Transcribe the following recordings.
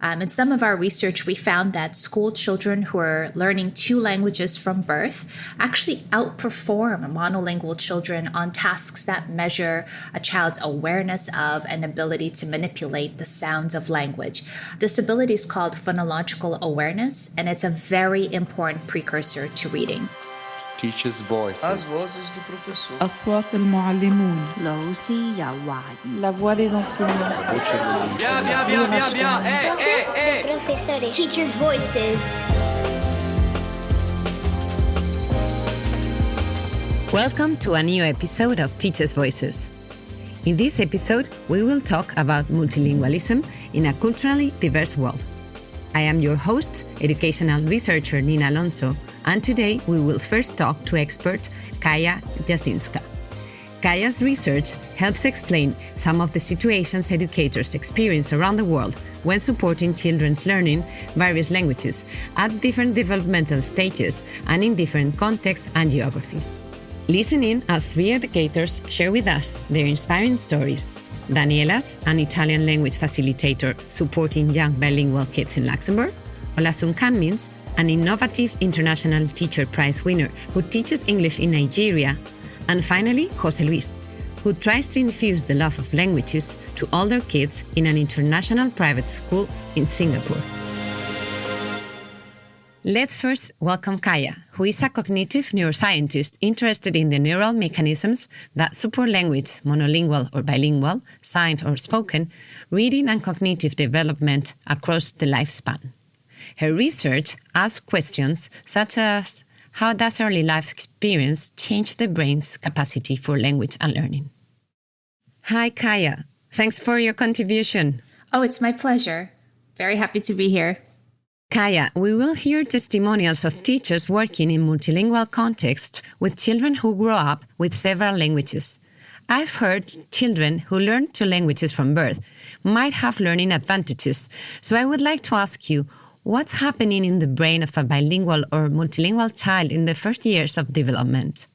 In some of our research, we found that school children who are learning 2 languages from birth actually outperform monolingual children on tasks that measure a child's awareness of and ability to manipulate the sounds of language. This ability is called phonological awareness, and it's a very important precursor to reading. Teachers' voices. As vozes do professor. أصوات المعلمون. La voix des enseignants. Bien. Professores. Teachers' voices. Welcome to a new episode of Teachers' Voices. In this episode, we will talk about multilingualism in a culturally diverse world. I am your host, educational researcher Nina Alonso, and today we will first talk to expert Kaja Jasinska. Kaja's research helps explain some of the situations educators experience around the world when supporting children's learning various languages at different developmental stages and in different contexts and geographies. Listen in as 3 educators share with us their inspiring stories. Daniela's an Italian language facilitator supporting young bilingual kids in Luxembourg. Olasun Kanmins, an innovative International Teacher Prize winner who teaches English in Nigeria. And finally, Jose Luis, who tries to infuse the love of languages to older kids in an international private school in Singapore. Let's first welcome Kaja, who is a cognitive neuroscientist interested in the neural mechanisms that support language, monolingual or bilingual, signed or spoken, reading and cognitive development across the lifespan. Her research asks questions such as, how does early life experience change the brain's capacity for language and learning? Hi, Kaja. Thanks for your contribution. Oh, it's my pleasure. Very happy to be here. Kaja, we will hear testimonials of teachers working in multilingual contexts with children who grow up with several languages. I've heard children who learn 2 languages from birth might have learning advantages, so I would like to ask you, what's happening in the brain of a bilingual or multilingual child in the first years of development?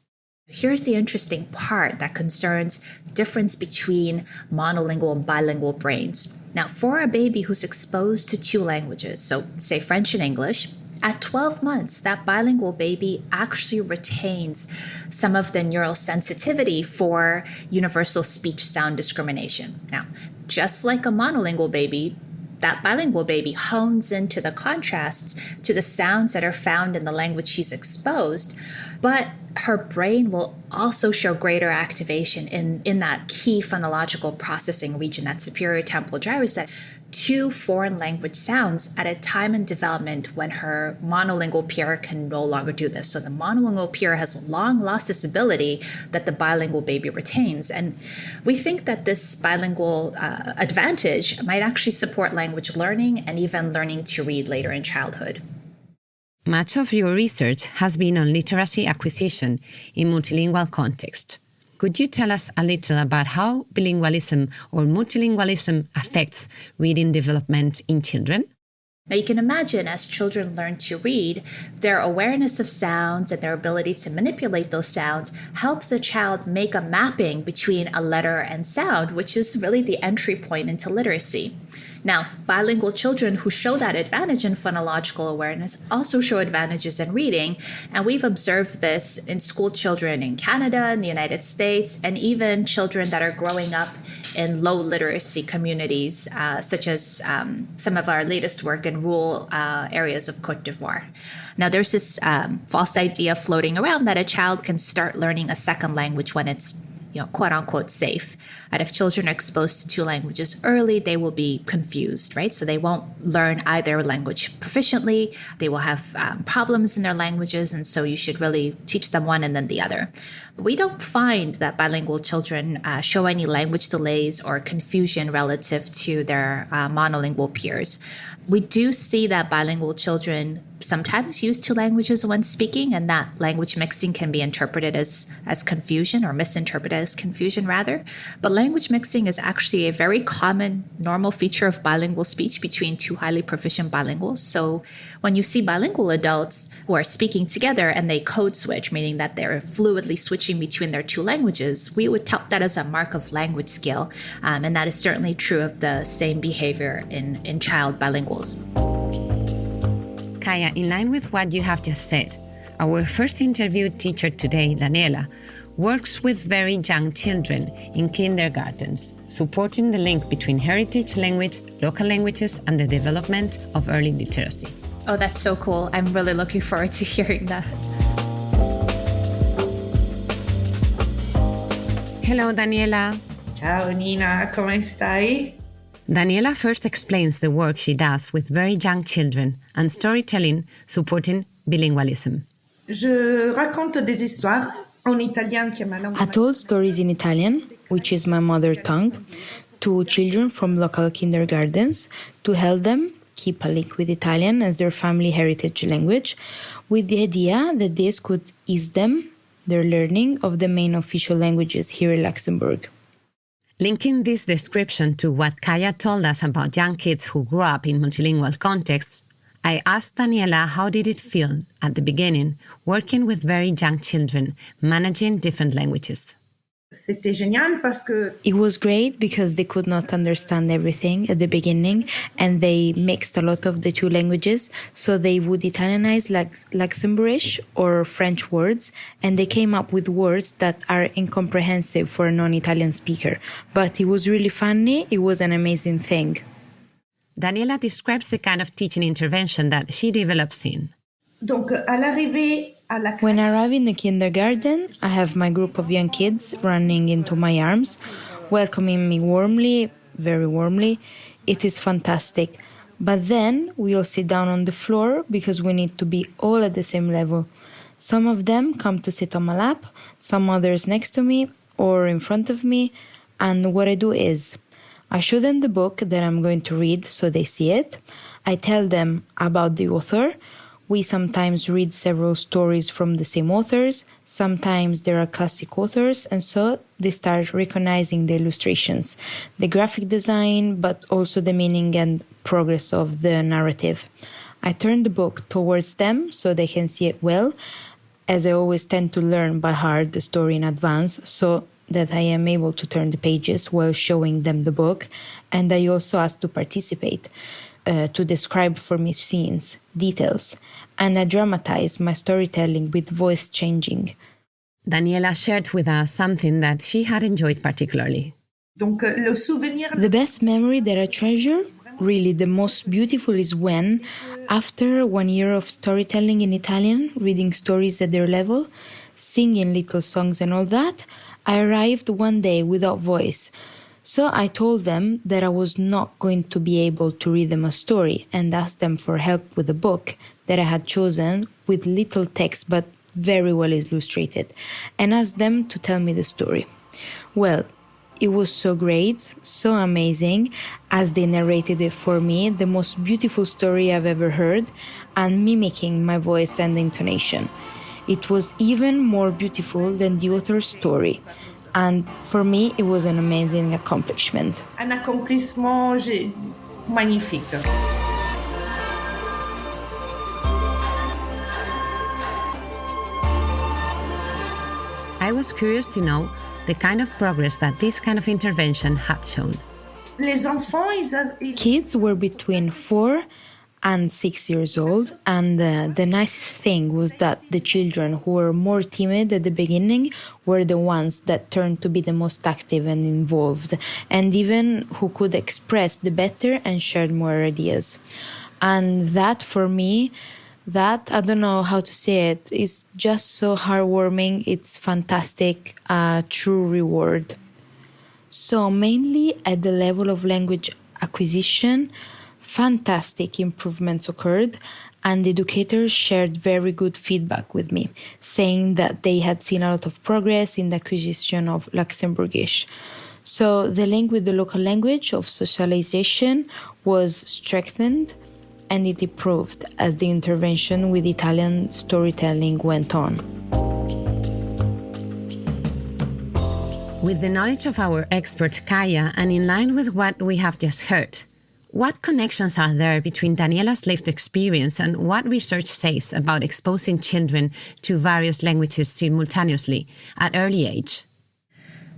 Here's the interesting part that concerns difference between monolingual and bilingual brains. Now, for a baby who's exposed to 2 languages, so say French and English, at 12 months, that bilingual baby actually retains some of the neural sensitivity for universal speech sound discrimination. Now, just like a monolingual baby, that bilingual baby hones into the contrasts to the sounds that are found in the language she's exposed, but her brain will also show greater activation in that key phonological processing region, that superior temporal gyrus, 2 foreign language sounds at a time in development when her monolingual peer can no longer do this. So the monolingual peer has long lost this ability that the bilingual baby retains. And we think that this bilingual advantage might actually support language learning and even learning to read later in childhood. Much of your research has been on literacy acquisition in multilingual context. Could you tell us a little about how bilingualism or multilingualism affects reading development in children? Now, you can imagine as children learn to read, their awareness of sounds and their ability to manipulate those sounds helps a child make a mapping between a letter and sound, which is really the entry point into literacy. Now, bilingual children who show that advantage in phonological awareness also show advantages in reading, and we've observed this in school children in Canada, in the United States, and even children that are growing up in low literacy communities, such as some of our latest work in rural areas of Côte d'Ivoire. Now, there's this false idea floating around that a child can start learning a second language when it's quote unquote safe. And if children are exposed to 2 languages early, they will be confused, right? So they won't learn either language proficiently. They will have problems in their languages. And so you should really teach them one and then the other. But we don't find that bilingual children show any language delays or confusion relative to their monolingual peers. We do see that bilingual children sometimes use two languages when speaking, and that language mixing can be interpreted as confusion or misinterpreted as confusion rather. But language mixing is actually a very common, normal feature of bilingual speech between two highly proficient bilinguals. So when you see bilingual adults who are speaking together and they code switch, meaning that they're fluidly switching between their two languages, we would tout that as a mark of language skill. And that is certainly true of the same behavior in child bilinguals. Kaja, in line with what you have just said, our first interviewed teacher today, Daniela, works with very young children in kindergartens, supporting the link between heritage language, local languages, and the development of early literacy. Oh, that's so cool. I'm really looking forward to hearing that. Hello, Daniela. Ciao Nina, come stai? Daniela first explains the work she does with very young children and storytelling supporting bilingualism. Je raconte des histoires en italien qui est ma langue. I told stories in Italian, which is my mother tongue, to children from local kindergartens to help them keep a link with Italian as their family heritage language, with the idea that this could ease them their learning of the main official languages here in Luxembourg. Linking this description to what Kaja told us about young kids who grew up in multilingual contexts, I asked Daniela how did it feel at the beginning working with very young children, managing different languages. C'était génial parce que It was great because they could not understand everything at the beginning and they mixed a lot of the two languages. So they would Italianize like Luxembourgish or French words, and they came up with words that are incomprehensible for a non-Italian speaker. But it was really funny. It was an amazing thing. Daniela describes the kind of teaching intervention that she develops in. donc à l'arrivée à la When I arrive in the kindergarten, I have my group of young kids running into my arms, welcoming me warmly, very warmly. It is fantastic. But then we all sit down on the floor because we need to be all at the same level. Some of them come to sit on my lap, some others next to me or in front of me. And what I do is I show them the book that I'm going to read so they see it. I tell them about the author. We sometimes read several stories from the same authors. Sometimes there are classic authors, and so they start recognizing the illustrations, the graphic design, but also the meaning and progress of the narrative. I turn the book towards them so they can see it well, as I always tend to learn by heart the story in advance, so that I am able to turn the pages while showing them the book. And I also ask to participate, to describe for me scenes, details, and I dramatize my storytelling with voice changing. Daniela shared with us something that she had enjoyed particularly. donc le souvenir The best memory that I treasure, really the most beautiful, is when, after 1 year of storytelling in Italian, reading stories at their level, singing little songs and all that, I arrived one day without voice. So I told them that I was not going to be able to read them a story and asked them for help with a book that I had chosen with little text but very well illustrated, and asked them to tell me the story. Well, it was so great, so amazing, as they narrated it for me, the most beautiful story I've ever heard, and mimicking my voice and intonation. It was even more beautiful than the author's story. And for me, it was an amazing accomplishment. un accomplissement magnifique. I was curious to know the kind of progress that this kind of intervention had shown. Les enfants, Kids were between 4 and 6 years old, and the nicest thing was that the children who were more timid at the beginning were the ones that turned to be the most active and involved, and even who could express the better and shared more ideas. And that, for me, that, I don't know how to say it, is just so heartwarming. It's fantastic, a true reward. So mainly at the level of language acquisition, fantastic improvements occurred, and the educators shared very good feedback with me, saying that they had seen a lot of progress in the acquisition of Luxembourgish. So the link with the local language of socialization was strengthened, and it improved as the intervention with Italian storytelling went on. With the knowledge of our expert Kaja, and in line with what we have just heard, what connections are there between Daniela's lived experience and what research says about exposing children to various languages simultaneously at early age?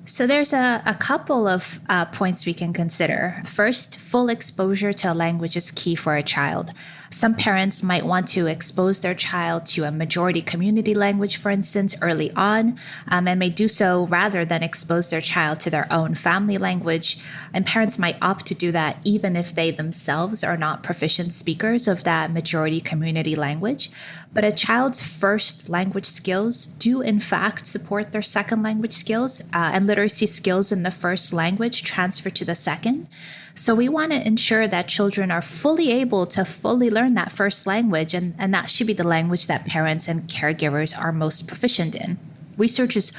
So there's a couple of points we can consider. First, full exposure to a language is key for a child. Some parents might want to expose their child to a majority community language, for instance, early on, and may do so rather than expose their child to their own family language. And parents might opt to do that even if they themselves are not proficient speakers of that majority community language. But a child's first language skills do, in fact, support their second language skills, and literacy skills in the first language transfer to the second. So we want to ensure that children are fully able to fully learn that first language, and that should be the language that parents and caregivers are most proficient in. Research is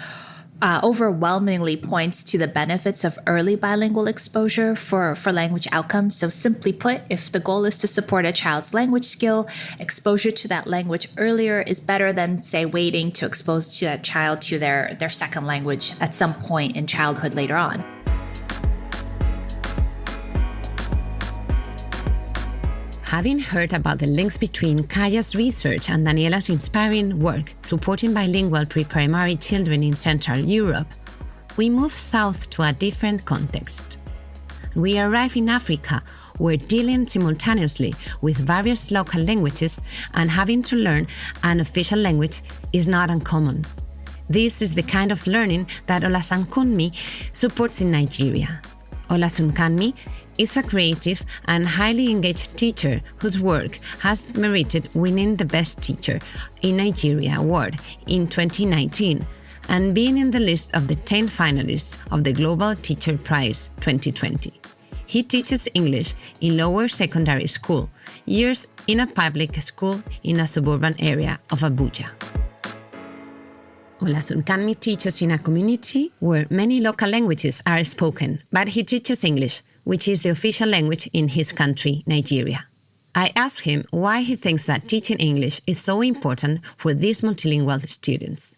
overwhelmingly points to the benefits of early bilingual exposure for language outcomes. So simply put, if the goal is to support a child's language skill, exposure to that language earlier is better than, say, waiting to expose to that child to their second language at some point in childhood later on. Having heard about the links between Kaja's research and Daniela's inspiring work supporting bilingual pre-primary children in Central Europe, we move south to a different context. We arrive in Africa, where dealing simultaneously with various local languages and having to learn an official language is not uncommon. This is the kind of learning that Olasunkanmi supports in Nigeria. Olasunkanmi is a creative and highly engaged teacher whose work has merited winning the Best Teacher in Nigeria award in 2019 and being in the list of the 10 finalists of the Global Teacher Prize 2020. He teaches English in lower secondary school, years in a public school in a suburban area of Abuja. Olasunkanmi teaches in a community where many local languages are spoken, but he teaches English, which is the official language in his country, Nigeria. I asked him why he thinks that teaching English is so important for these multilingual students.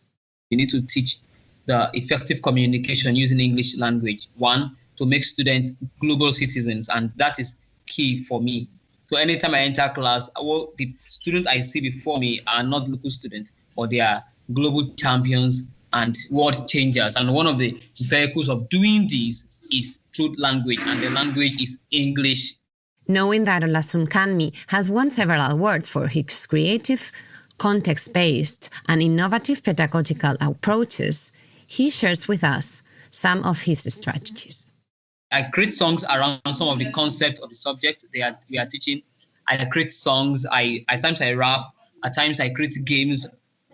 You need to teach the effective communication using English language. One, to make students global citizens, and that is key for me. So anytime I enter class, the students I see before me are not local students, but they are global champions and world changers. And one of the vehicles of doing this is through language, and the language is English. Knowing that Olasunkanmi has won several awards for his creative, context-based, and innovative pedagogical approaches, he shares with us some of his strategies. I create songs around some of the concepts of the subject we are teaching. I create songs. At times I rap. At times I create games.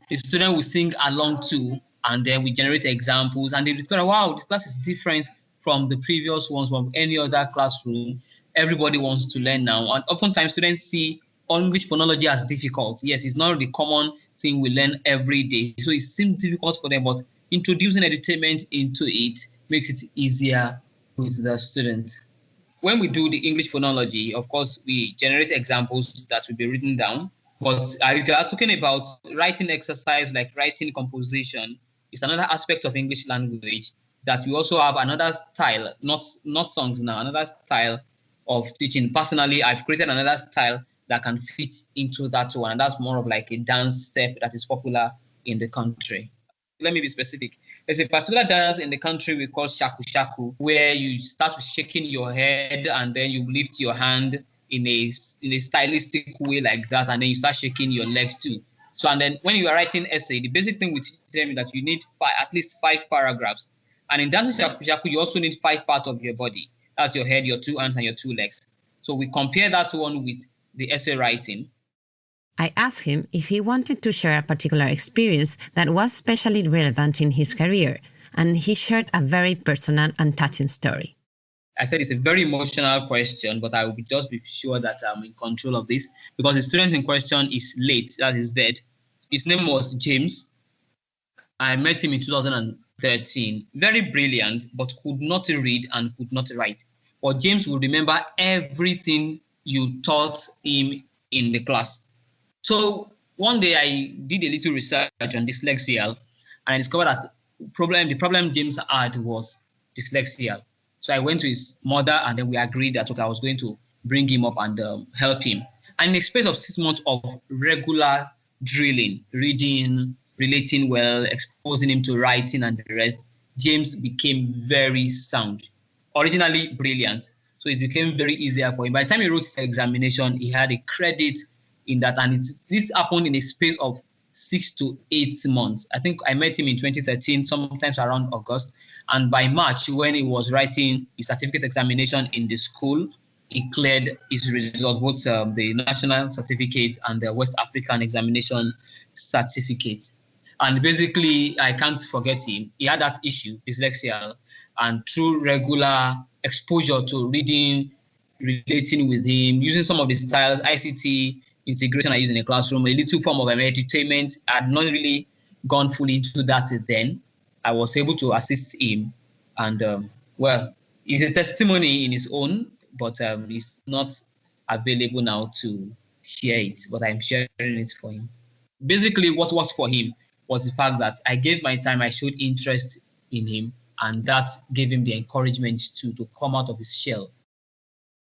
The student will sing along too, and then we generate examples, and they discover, wow, this class is different from the previous ones, from any other classroom. Everybody wants to learn now. And oftentimes students see English phonology as difficult. Yes, it's not the common thing we learn every day. So it seems difficult for them, but introducing edutainment into it makes it easier with the students. When we do the English phonology, of course, we generate examples that will be written down. But if you are talking about writing exercise, like writing composition, it's another aspect of English language that we also have another style, not songs now, another style of teaching. Personally, I've created another style that can fit into that one. And that's more of like a dance step that is popular in the country. Let me be specific. There's a particular dance in the country we call shaku shaku, where you start with shaking your head and then you lift your hand in a stylistic way like that, and then you start shaking your legs too. So, and then when you are writing essay, the basic thing we teach them is that you need at least 5 paragraphs. And in dancing shaku shaku, you also need 5 parts of your body. That's your head, your 2 hands, and your 2 legs. So we compare that one with the essay writing. I asked him if he wanted to share a particular experience that was especially relevant in his career, and he shared a very personal and touching story. I said it's a very emotional question, but I will just be sure that I'm in control of this, because the student in question is late, that is dead. His name was James. I met him in 2013. Very brilliant, but could not read and could not write. But James will remember everything you taught him in the class. So one day I did a little research on dyslexia, and I discovered that the problem James had was dyslexia. So I went to his mother, and then we agreed that okay, I was going to bring him up and help him. And in the space of 6 months of regular drilling, reading, relating well, exposing him to writing and the rest, James became very sound. Originally brilliant, so it became very easier for him. By the time he wrote his examination, he had a credit in that, and this happened in a space of 6 to 8 months. I think I met him in 2013, sometimes around August, and by March, when he was writing his certificate examination in the school, he cleared his results, both the national certificate and the West African examination certificate. And basically, I can't forget him. He had that issue, dyslexia, and through regular exposure to reading, relating with him, using some of the styles, ICT integration I use in a classroom, a little form of entertainment. I had not really gone fully into that then. I was able to assist him. And, it's a testimony in his own, but it's not available now to share it, but I'm sharing it for him. Basically, what worked for him was the fact that I gave my time, I showed interest in him, and that gave him the encouragement to come out of his shell.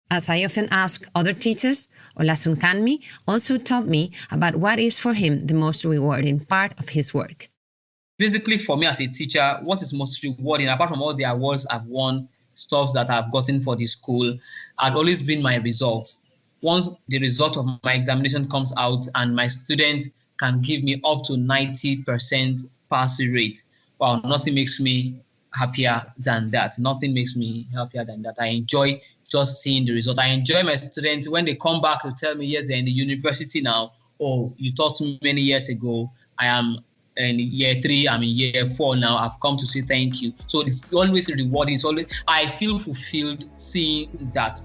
As I often ask other teachers, Olasunkanmi also told me about what is for him the most rewarding part of his work. Basically, for me as a teacher, what is most rewarding, apart from all the awards I've won, stuff that I've gotten for the school, had always been my results. Once the result of my examination comes out and my students can give me up to 90% pass rate, wow, nothing makes me happier than that. Nothing makes me happier than that. I enjoy just seeing the result. I enjoy my students when they come back to tell me, yes, they're in the university now. Oh, you taught me many years ago. I am in year 3, I'm in year 4 now. I've come to say thank you. So it's always rewarding. It's always, I feel fulfilled seeing that.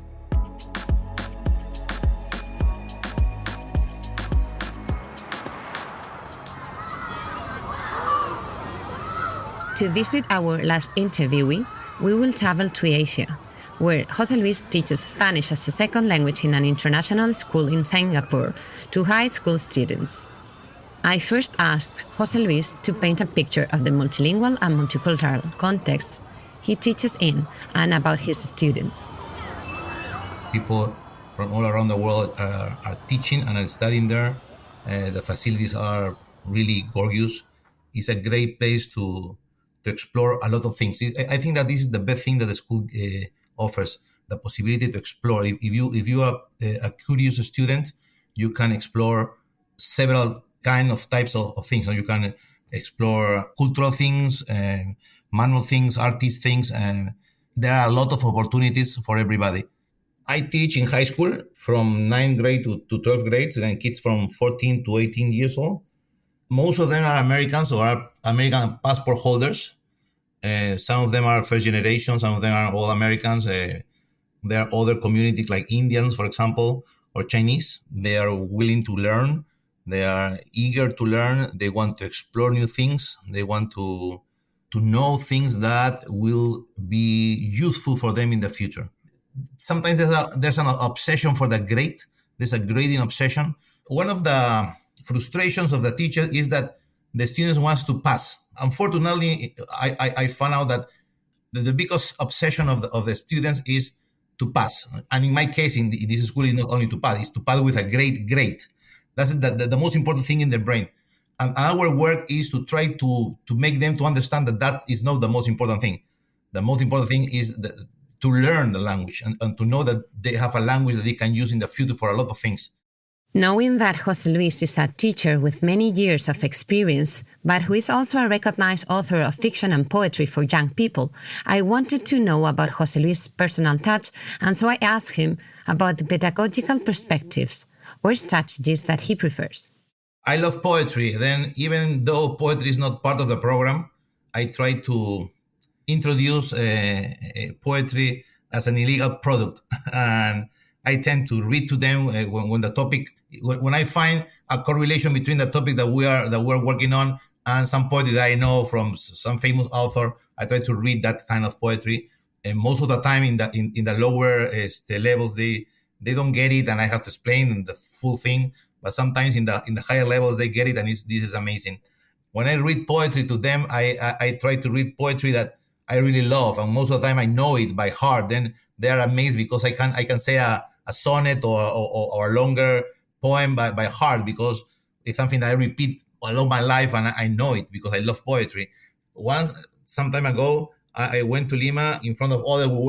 To visit our last interviewee, we will travel to Asia, where Jose Luis teaches Spanish as a second language in an international school in Singapore to high school students. I first asked Jose Luis to paint a picture of the multilingual and multicultural context he teaches in and about his students. People from all around the world are teaching and are studying there. The facilities are really gorgeous. It's a great place to explore a lot of things. I think that this is the best thing that the school offers, the possibility to explore. If you are a curious student, you can explore several kind of types of things. So you can explore cultural things, manual things, artist things, and there are a lot of opportunities for everybody. I teach in high school from 9th grade to 12th grade, and kids from 14 to 18 years old. Most of them are Americans or are American passport holders. Some of them are first generation, some of them are all Americans. There are other communities like Indians, for example, or Chinese. They are willing to learn. They are eager to learn. They want to explore new things. They want to know things that will be useful for them in the future. Sometimes there's an obsession for the grade. There's a grading obsession. One of the frustrations of the teacher is that the students wants to pass. Unfortunately, I found out that the biggest obsession of the students is to pass. And in my case, in this school, is not only to pass, it's to pass with a great grade. That's the most important thing in their brain. And our work is to try to make them to understand that is not the most important thing. The most important thing is to learn the language and to know that they have a language that they can use in the future for a lot of things. Knowing that Jose Luis is a teacher with many years of experience, but who is also a recognized author of fiction and poetry for young people, I wanted to know about Jose Luis' personal touch, and so I asked him about the pedagogical perspectives or strategies that he prefers. I love poetry. Then, even though poetry is not part of the program, I try to introduce poetry as an illegal product. And I tend to read to them when I find a correlation between the topic that we're working on and some poetry that I know from some famous author. I try to read that kind of poetry. And most of the time in the lower levels, they they don't get it, and I have to explain the full thing. But sometimes in the higher levels, they get it, and this is amazing. When I read poetry to them, I try to read poetry that I really love, and most of the time I know it by heart. Then they are amazed because I can say a sonnet or a longer poem by heart, because it's something that I repeat all of my life, and I know it because I love poetry. Some time ago, I went to Lima in front of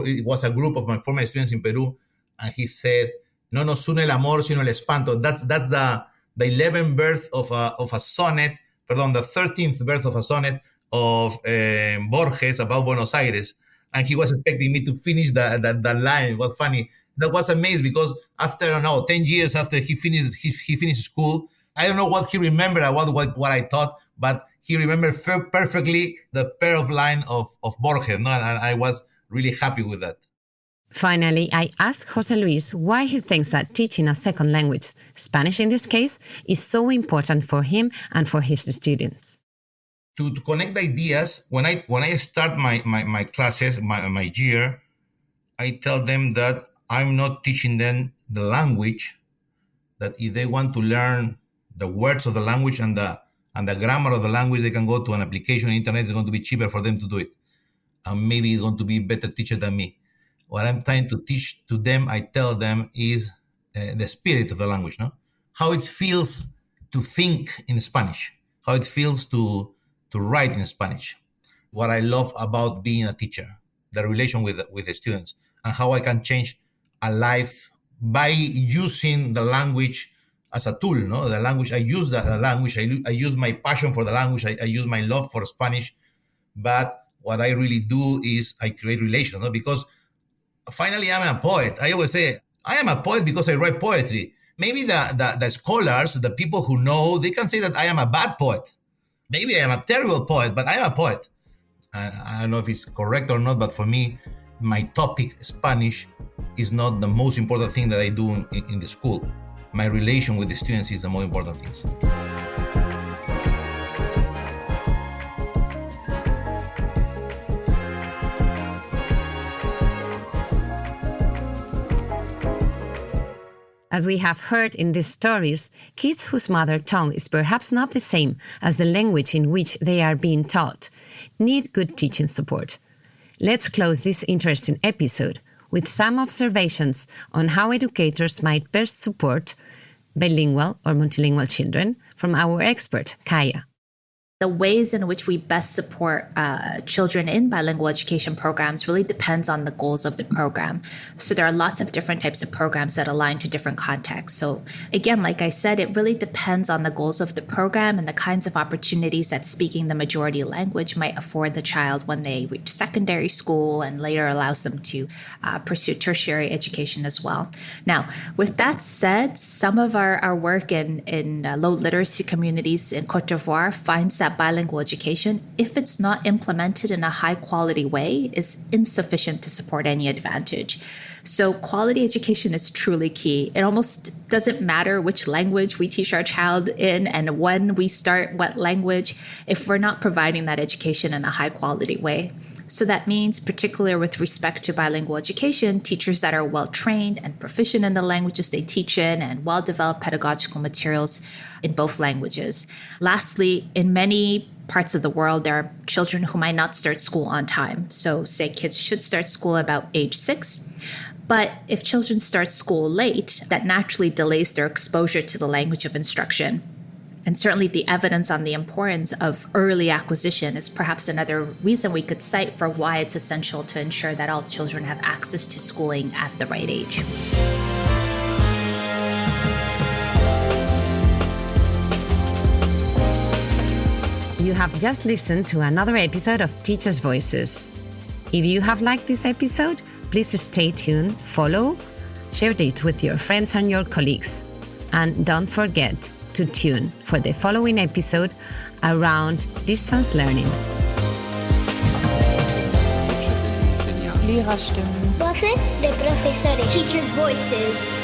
it was a group of my former students in Peru, and he said, "No nos une el amor, sino el espanto." That's the 11th birth of a sonnet. Pardon, the 13th birth of a sonnet of Borges about Buenos Aires, and he was expecting me to finish that line. It was funny. That was amazing because after 10 years after he finished school, I don't know what he remembered about what I taught, but he remembered perfectly the pair of line of Borges, and I was really happy with that. Finally, I asked Jose Luis why he thinks that teaching a second language, Spanish in this case, is so important for him and for his students. To connect ideas, when I start my classes, my year, I tell them that I'm not teaching them the language, that if they want to learn the words of the language and the grammar of the language, they can go to an application on the internet. It's going to be cheaper for them to do it. And maybe it's going to be a better teacher than me. What I'm trying to teach to them, I tell them, is the spirit of the language, no? How it feels to think in Spanish, how it feels to write in Spanish. What I love about being a teacher, the relation with the students, and how I can change a life by using the language as a tool, no? The language, I use the language, I use my passion for the language, I use my love for Spanish, but what I really do is I create relations, no? Because finally, I'm a poet. I always say, I am a poet because I write poetry. Maybe the scholars, the people who know, they can say that I am a bad poet. Maybe I am a terrible poet, but I am a poet. I don't know if it's correct or not, but for me, my topic, Spanish, is not the most important thing that I do in the school. My relation with the students is the most important thing. As we have heard in these stories, kids whose mother tongue is perhaps not the same as the language in which they are being taught need good teaching support. Let's close this interesting episode with some observations on how educators might best support bilingual or multilingual children from our expert, Kaja. The ways in which we best support children in bilingual education programs really depends on the goals of the program. So there are lots of different types of programs that align to different contexts. So again, like I said, it really depends on the goals of the program and the kinds of opportunities that speaking the majority language might afford the child when they reach secondary school and later allows them to pursue tertiary education as well. Now, with that said, some of our work in low literacy communities in Cote d'Ivoire finds that bilingual education, if it's not implemented in a high quality way, is insufficient to support any advantage. So quality education is truly key. It almost doesn't matter which language we teach our child in and when we start what language, if we're not providing that education in a high quality way. So that means, particularly with respect to bilingual education, teachers that are well-trained and proficient in the languages they teach in and well-developed pedagogical materials in both languages. Lastly, in many parts of the world, there are children who might not start school on time. So say kids should start school about age 6. But if children start school late, that naturally delays their exposure to the language of instruction. And certainly the evidence on the importance of early acquisition is perhaps another reason we could cite for why it's essential to ensure that all children have access to schooling at the right age. You have just listened to another episode of Teachers' Voices. If you have liked this episode, please stay tuned, follow, share it with your friends and your colleagues. And don't forget to tune for the following episode around distance learning. Lehrerstimmen. Voces de profesores. Teachers' voices.